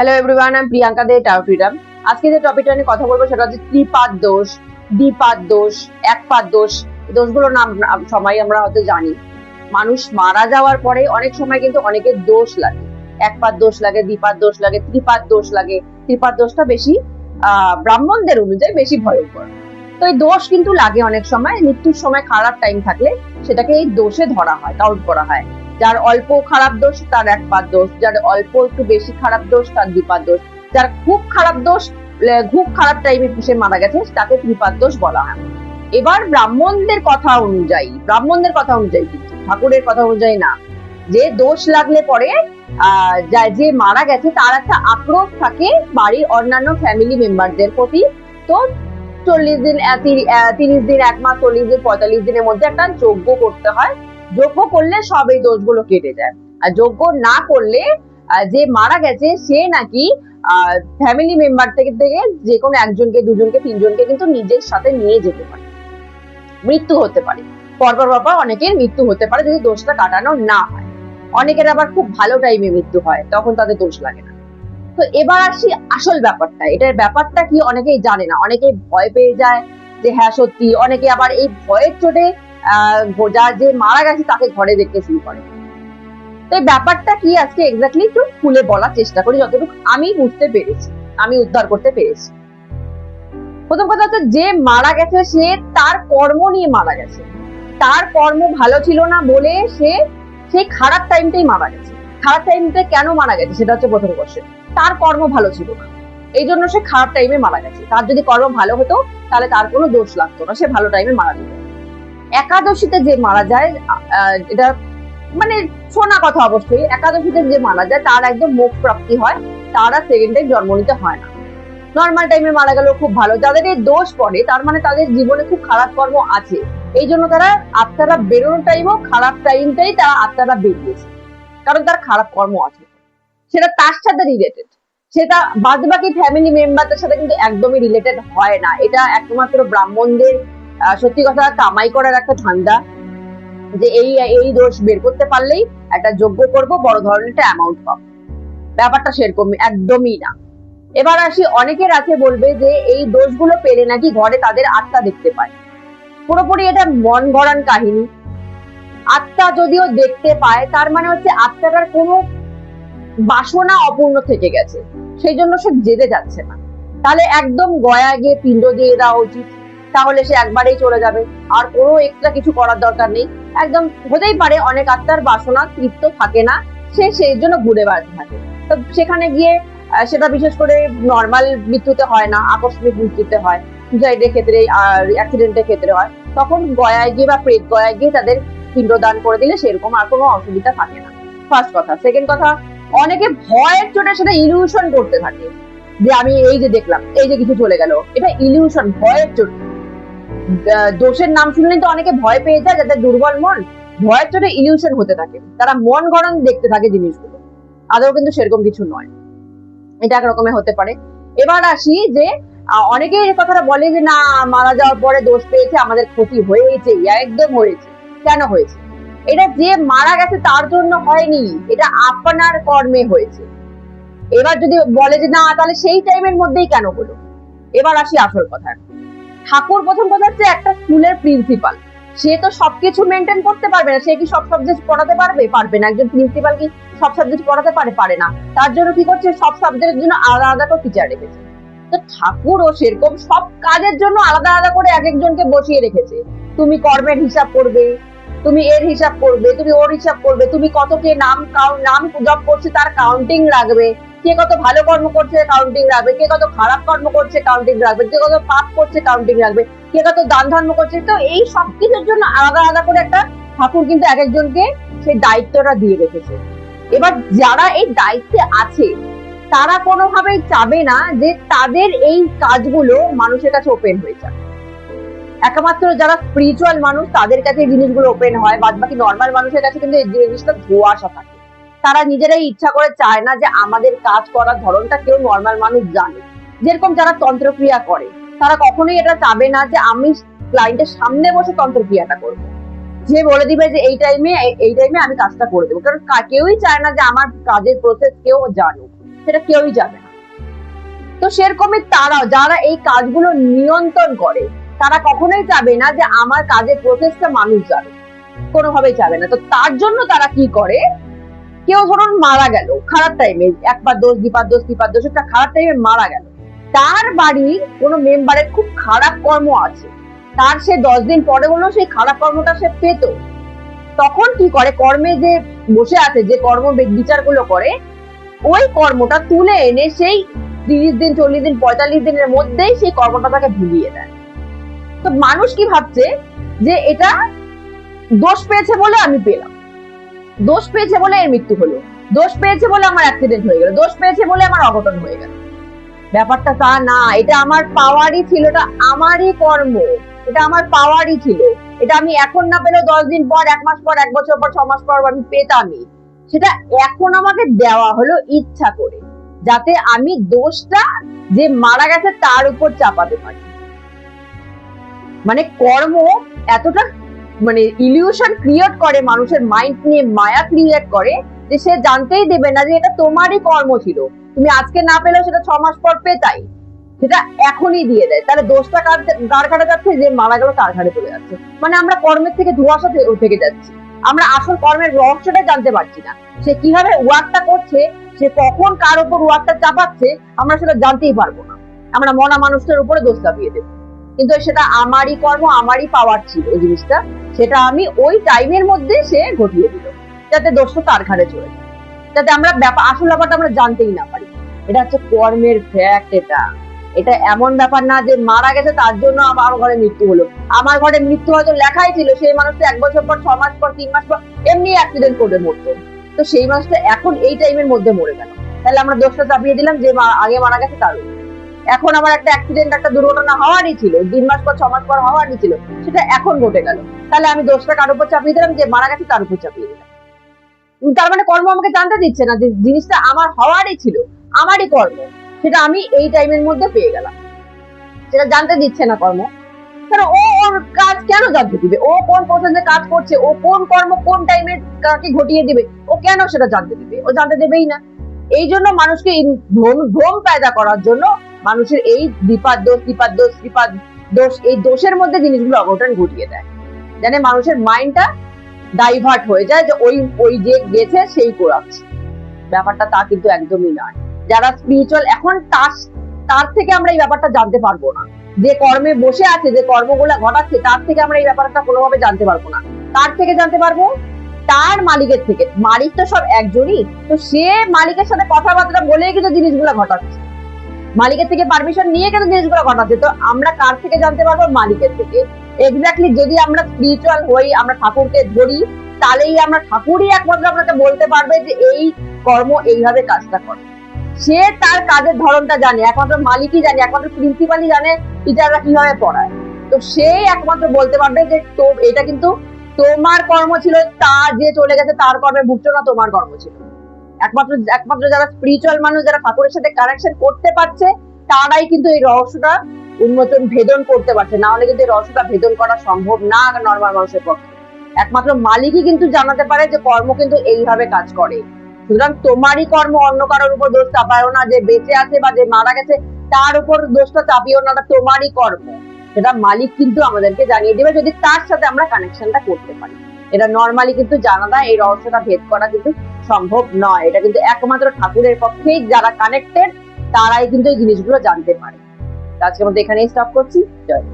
Hello everyone, আমি প্রিয়াঙ্কা দে Taro freedom. আজকে যে টপিকটা নিয়ে কথা বলবো সেটা হচ্ছে ত্রিপাদ দোষ, দ্বিপাদ দোষ, একপাদ দোষ। এই দোষগুলোর নাম সবাই আমরা হয়তো জানি। মানুষ মারা যাওয়ার পরে অনেক সময় কিন্তু অনেকের দোষ লাগে, একপাদ দোষ লাগে, দ্বিপাদ দোষ লাগে, ত্রিপাদ দোষ লাগে। ত্রিপাদ দোষটা বেশি ব্রাহ্মণদের অনুযায়ী বেশি ভয়ঙ্কর। তো এই দোষ কিন্তু লাগে অনেক সময়। মৃত্যুর সময় খারাপ টাইম থাকলে সেটাকে এই দোষে ধরা হয়, কাউন্ট করা হয়। যার অল্প খারাপ দোষ তার একপাদ দোষ, যার অল্প একটু বেশি খারাপ দোষ তার দ্বিপাদ দোষ, যার খুব খারাপ দোষ, খুব খারাপ টাইমে সে মারা গেছে তাকে ত্রিপাদ দোষ বলা হয়। এবার ব্রাহ্মণদের কথা অনুযায়ী কিন্তু ঠাকুরের কথা অনুযায়ী না, যে দোষ লাগলে পরে যে মারা গেছে তার একটা আক্রোশ থাকে বাড়ির অন্যান্য ফ্যামিলি মেম্বারদের প্রতি। তো 40 দিন 30 দিন, 1 মাস, 40 দিন, 45 দিনের মধ্যে একটা যজ্ঞ করতে হয়। যজ্ঞ করলে সব এই দোষগুলো কেটে যায়। আর যজ্ঞ না করলে যে মারা গেছে সে নাকি ফ্যামিলি মেম্বার থেকে যে কোনো একজনকে, দুজনকে, তিনজনকে কিন্তু নিজের সাথে নিয়ে যেতে পারে। মৃত্যু হতে পারে, পরপর অনেকের মৃত্যু হতে পারে যদি দোষটা কাটানো না হয়। অনেকের আবার খুব ভালো টাইমে মৃত্যু হয়, তখন তাদের দোষ লাগে না। তো এবার আসি আসল ব্যাপারটা। এটার ব্যাপারটা কি অনেকেই জানে না, অনেকেই ভয় পেয়ে যায় যে হ্যাঁ সত্যি। অনেকে আবার এই ভয়ের চোটে যার যে মারা গেছে তাকে ঘরে দেখতে শুরু করে। তো এই ব্যাপারটা কি আজকে এক্স্যাক্টলি একটু খুলে বলার চেষ্টা করি, যতটুকু আমি বুঝতে পেরেছি, আমি উদ্ধার করতে পেরেছি। প্রথম কথা হচ্ছে, যে মারা গেছে সে তার কর্ম নিয়ে মারা গেছে। তার কর্ম ভালো ছিল না বলে সে সেই খারাপ টাইমটাই মারা গেছে। খারাপ টাইমটা কেন মারা গেছে সেটা হচ্ছে প্রথম কোশ্চেন। তার কর্ম ভালো ছিল না, এই জন্য সে খারাপ টাইমে মারা গেছে। তার যদি কর্ম ভালো হতো তাহলে তার কোনো দোষ লাগতো না, সে ভালো টাইমে মারা যেত। একাদশীতে যে মারা যায়, এটা মানে শোনা কথা অবশ্যই, একাদশীতে যে মারা যায় তার একদম মোক্ষ প্রাপ্তি হয়, তার আর সেকেন্ড টাইম জন্ম নিতে হয় না। নর্মাল টাইমে মারা গেলেও খুব ভালো। যাদের এই দোষ পড়ে তার মানে তাদের জীবনে খুব খারাপ কর্ম আছে, এই জন্য তারা আত্মারা বেরোনোর টাইমও খারাপ টাইমটাই তারা আত্মারা বেরিয়েছে, কারণ তার খারাপ কর্ম আছে। সেটা তার সাথে রিলেটেড, সেটা বাদ বাকি ফ্যামিলি মেম্বারদের সাথে কিন্তু একদমই রিলেটেড হয় না। এটা একমাত্র ব্রাহ্মণদের সত্যি কথা কামাই করার একটা ধান্দা, যে এই দোষ বের করতে পারলেই একটা যজ্ঞ করব, বড় ধরনের একটা অ্যামাউন্ট পাবো। ব্যাপারটা সেরকম একদমই না। এবার আসি, অনেকের আছে বলবে যে এই দোষগুলো পেলে নাকি ঘরে তাদের আত্মা দেখতে পায়। পুরোপুরি এটা মন গড়ান কাহিনী। আত্মা যদিও দেখতে পায় তার মানে হচ্ছে আত্মাটার কোনো বাসনা অপূর্ণ থেকে গেছে, সেই জন্য সে যেতে যাচ্ছে না। তাহলে একদম গয়া গিয়ে পিণ্ড দিয়ে দেওয়া উচিত, তাহলে সে একবারেই চলে যাবে, আর কোনো এক্সট্রা কিছু করার দরকার নেই। একদম হতেই পারে অনেক আত্মার বাসনা তৃপ্ত থাকে না, সে সেই জন্য ঘুরে বেড়াতে থাকে। তো সেখানে গিয়ে সেটা বিশেষ করে নর্মাল মৃত্যুতে হয় না, আকস্মিক মৃত্যুতে হয়, সুসাইডের ক্ষেত্রে আর অ্যাক্সিডেন্টের ক্ষেত্রে হয়। তখন গয়ায় গিয়ে বা প্রেত গয়ায় গিয়ে তাদের পিণ্ডদান করে দিলে সেরকম আর কোনো অসুবিধা থাকে না। ফার্স্ট কথা। সেকেন্ড কথা, অনেকে ভয়ের চোটে সেটা ইলিউশন করতে থাকে যে আমি এই যে দেখলাম, এই যে কিছু চলে গেল, এটা ইলিউশন, ভয়ের চোটে। দোষের নাম শুনলেই তো অনেকে ভয় পেয়ে যায়, যাদের দুর্বল মন, ভয়ের চোটে ইলিউশন হতে থাকে, তারা মন গড়ন দেখতে থাকে জিনিসগুলো, আদৌ কিন্তু সেরকম কিছু নয়। এটা এক রকমের হতে পারে। এবার আসি যে অনেকে এই কথাটা বলে যে না, মারা যাওয়ার পরে দোষ পেয়েছে, আমাদের ক্ষতি হয়েছে, একদম হয়েছে। কেন হয়েছে? এটা যে মারা গেছে তার জন্য হয়নি, এটা আপনার কর্মে হয়েছে। এবার যদি বলে যে না, তাহলে সেই টাইমের মধ্যেই কেন হলো? এবার আসি আসল কথায়। ঠাকুর প্রথম কথা হচ্ছে একটা স্কুলের প্রিন্সিপাল, সে তো সবকিছু মেনটেন করতে পারবে না। সে কি সব সাবজেক্ট পড়াতে পারবে? পারবে না। একজন প্রিন্সিপাল কি সব সাবজেক্ট পড়াতে পারে না। তার জন্য কি করছে, সব সাবজেক্টের জন্য আলাদা আলাদা করে টিচার রেখেছে। তো ঠাকুরও সেরকম সব কাজের জন্য আলাদা আলাদা করে এক একজনকে বসিয়ে রেখেছে। তুমি কর্মের হিসাব করবে, তুমি এর হিসাব করবে, তুমি ওর হিসাব করবে, তুমি কত কে নাম জপ করছে তার কাউন্টিং রাখবে, কে কত ভালো কর্ম করছে কাউন্টিং রাখবে, কে কত খারাপ কর্ম করছে কাউন্টিং রাখবে, কে কত পাপ করছে কাউন্টিং রাখবে, কে কত দান ধর্ম করছে। তো এই সব কিছুর জন্য আলাদা আলাদা করে একটা ঠাকুর কিন্তু এক একজনকে সেই দায়িত্বটা দিয়ে রেখেছে। এবার যারা এই দায়িত্বে আছে তারা কোনোভাবেই চাবে না যে তাদের এই কাজগুলো মানুষের কাছে ওপেন হয়ে যাবে। একমাত্র যারা স্পিরিচুয়াল মানুষ তাদের কাছে জিনিসগুলো ওপেন হয়, বাদ বাকি নর্মাল মানুষের কাছে কিন্তু এই জিনিসটা ধোঁয়াশা থাকে। তারা নিজেরাই ইচ্ছা করে চায় না যে আমাদের কাজ করার ধরনটা কেউ নর্মাল মানুষ জানে। যেরকম যারা তন্ত্রক্রিয়া করে তারা কখনোই এটা চাবে না যে আমি ক্লায়েন্টের সামনে বসে তন্ত্রক্রিয়াটা করবো। যে বলে দিবে যে এই টাইমে আমি কাজটা করে দেবো, কারণ কেউই চায় না যে আমার কাজের প্রসেস কেউ জানুক। সেটা কেউই যাবে না। তো সেরকমই তারাও যারা এই কাজগুলো নিয়ন্ত্রণ করে তারা কখনোই চাবে না যে আমার কাজের প্রসেসটা মানুষ যাবে, কোনোভাবেই চাবে না। তো তার জন্য তারা কি করে, কেউ ধরুন মারা গেল খারাপ টাইমে, একবার দোষ দ্বিপাদ দোষ ত্রিপাদ দোষ, একটা খারাপ টাইমে মারা গেল, তার বাড়ির কোনো মেম্বারের খুব খারাপ কর্ম আছে, তার সে 10 দিন পরে হলেও সেই খারাপ কর্মটা সে পেত, তখন কি করে, কর্মে যে বসে আছে, যে কর্ম বিচারগুলো করে, ওই কর্মটা তুলে এনে সেই 30 দিন 40 দিন 45 দিনের মধ্যেই সেই কর্মটা তাকে ভুলিয়ে দেয়। তো মানুষ কি ভাবছে যে এটা দোষ পেয়েছে বলে আমি পেলাম, দোষ পেয়েছে বলে এর মৃত্যু হলো, দোষ পেয়েছে বলে আমার অ্যাক্সিডেন্ট হয়ে গেল, দোষ পেয়েছে বলে আমার অঘটন হয়ে গেল। ব্যাপারটা তা না, এটা আমার পাওয়ারই ছিল, এটা আমারই কর্ম, এটা আমার পাওয়ারই ছিল, এটা আমি এখন না পেলেও 10 দিন পর, 1 মাস পর, 1 বছর পর, 6 মাস পর আমি পেতামই। সেটা এখন আমাকে দেওয়া হলো ইচ্ছা করে, যাতে আমি দোষটা যে মারা গেছে তার উপর চাপাতে পারি। মানে কর্ম এতটা মানে ইলিউশন ক্রিয়েট করে, মানুষের মাইন্ড নিয়ে মায়া ক্রিয়েট করে, যে সে জানতেই দেবে না যে এটা তোমারই কর্ম ছিল, তুমি আজকে না পেলেও সেটা 6 মাস পর পেতাই, সেটা এখনই দিয়ে দেয়। তাহলে দোষটা কার ঘাড়ে যাচ্ছে, যে মারা গেল তার ঘাড়ে চলে যাচ্ছে। মানে আমরা কর্মের থেকে ধোঁয়াশা থেকে যাচ্ছি, আমরা আসল কর্মের রহস্যটা জানতে পারছি না, সে কিভাবে ওয়ার্কটা করছে, সে কখন কার উপর ওয়ার্কটা চাপাচ্ছে, আমরা সেটা জানতেই পারবো না। আমরা মনা মানুষটার উপরে দোষ চাপিয়ে দেবো, কিন্তু সেটা আমারই কর্ম, আমারই পাওয়ার ছিল ওই জিনিসটা, সেটা আমি ওই টাইমের মধ্যে সে ঘটিয়ে দিল, যাতে দোষটা তার ঘাড়ে চলে যায়, যাতে আমরা আসল ব্যাপারটা আমরা জানতেই না পারি। এটা হচ্ছে কর্মের ফ্যাক্ট। এটা এমন ব্যাপার না যে মারা গেছে তার জন্য আমার ঘরে মৃত্যু হলো। আমার ঘরে মৃত্যু হয়তো লেখাই ছিল, সেই মানুষটা 1 বছর পর, 6 মাস পর, 3 মাস পর এমনি অ্যাক্সিডেন্ট করে মরতো, তো সেই মানুষটা এখন এই টাইমের মধ্যে মরে গেল, তাহলে আমরা দোষটা চাপিয়ে দিলাম যে আগে মারা গেছে তার উপর। এখন আমার একটা অ্যাক্সিডেন্ট, একটা দুর্ঘটনা হওয়ারই ছিল, 3 মাস পর 6 মাস পর হওয়ারই ছিল, সেটা এখন ঘটে গেল, তাহলে আমি দোষটা কার উপর চাপিয়ে দিলাম, যে মারা গেছে তার উপর চাপিয়ে দিলাম। তার মানে কর্ম আমাকে জানতে দিচ্ছে না যে জিনিসটা আমার হওয়ারই ছিল, আমারই কর্ম, সেটা আমি এই টাইমের মধ্যে পেয়ে গেলাম, সেটা জানতে দিচ্ছে না কর্ম। কারণ ও ওর কাজ কেন জানতে দিবে, ও কোন প্রসেসে কাজ করছে, ও কোন কর্ম কোন টাইমে কাকে ঘটিয়ে দিবে, ও কেন সেটা জানতে দিবে, ও জানতে দেবেই না। এই জন্য মানুষকে ভ্রম পায়দা করার জন্য মানুষের এই দ্বিপাদ দোষ ত্রিপাদ দোষ ত্রিপাদ দোষ, এই দোষের মধ্যে জিনিসগুলো অঘটন ঘটিয়ে দেয়, জানে মানুষের মাইন্ডটা ডাইভার্ট হয়ে যায়, যে ওই যে গেছে সেই করাচ্ছে। ব্যাপারটা তা কিন্তু একদমই নয়। যারা স্পিরিচুয়াল, এখন তার থেকে আমরা এই ব্যাপারটা জানতে পারবো না, যে কর্মে বসে আছে, যে কর্মগুলো ঘটাচ্ছে, তার থেকে আমরা এই ব্যাপারটা কোনোভাবে জানতে পারবো না। তার থেকে জানতে পারবো তার মালিকের থেকে। মালিক তো সব একজনই, তো সে মালিকের সাথে কথাবার্তা বলেই কিন্তু জিনিসগুলো ঘটাচ্ছে, মালিকের থেকে পারমিশন নিয়ে কিন্তু জিনিসগুলো ঘটাচ্ছে। তো আমরা কার থেকে জানতে পারবো, মালিকের থেকে। এক্স্যাক্টলি যদি আমরা স্পিরিচুয়াল হই, আমরা ঠাকুরকে ধরি, তাহলেই আমরা ঠাকুরই একমাত্র আপনাকে বলতে পারবে যে এই কর্ম এইভাবে কাজটা করে। সে তার কাজের ধরনটা জানে, একমাত্র মালিকই জানে, একমাত্র প্রিন্সিপালই জানে টিচাররা কিভাবে পড়ায়। তো সে একমাত্র বলতে পারবে যে তো এটা কিন্তু তোমার কর্ম ছিল, তা যে চলে গেছে তার কর্মে ভুগছো না, তোমার কর্ম ছিল। একমাত্র যারা স্পিরিচুয়াল মানুষ, যারা ঠাকুরের সাথে কানেকশন করতে পারছে, তারাই কিন্তু এই রহস্যটা উন্মোচন ভেদন করতে পারছে, না হলে কিন্তু এই রহস্যটা ভেদন করা সম্ভব না নর্মাল মানুষের পক্ষে। একমাত্র মালিকই কিন্তু জানাতে পারে যে কর্ম কিন্তু এইভাবে কাজ করে। সুতরাং তোমারই কর্ম, অন্য কারোর উপর দোষ চাপায়ও না, যে বেঁচে আছে বা যে মারা গেছে তার উপর দোষটা চাপিও না, তোমারই কর্ম, সেটা মালিক কিন্তু আমাদেরকে জানিয়ে দেবে, যদি তার সাথে আমরা কানেকশনটা করতে পারি। এটা নর্মালি কিন্তু জানা যায়, এই রহস্যটা ভেদ করা কিন্তু সম্ভব নয়। এটা কিন্তু একমাত্র ঠাকুরের পক্ষেই যারা কানেক্টেড তারাই কিন্তু এই জিনিসগুলো জানতে পারে। আজকের মধ্যে এখানেই স্টপ করছি। জয়।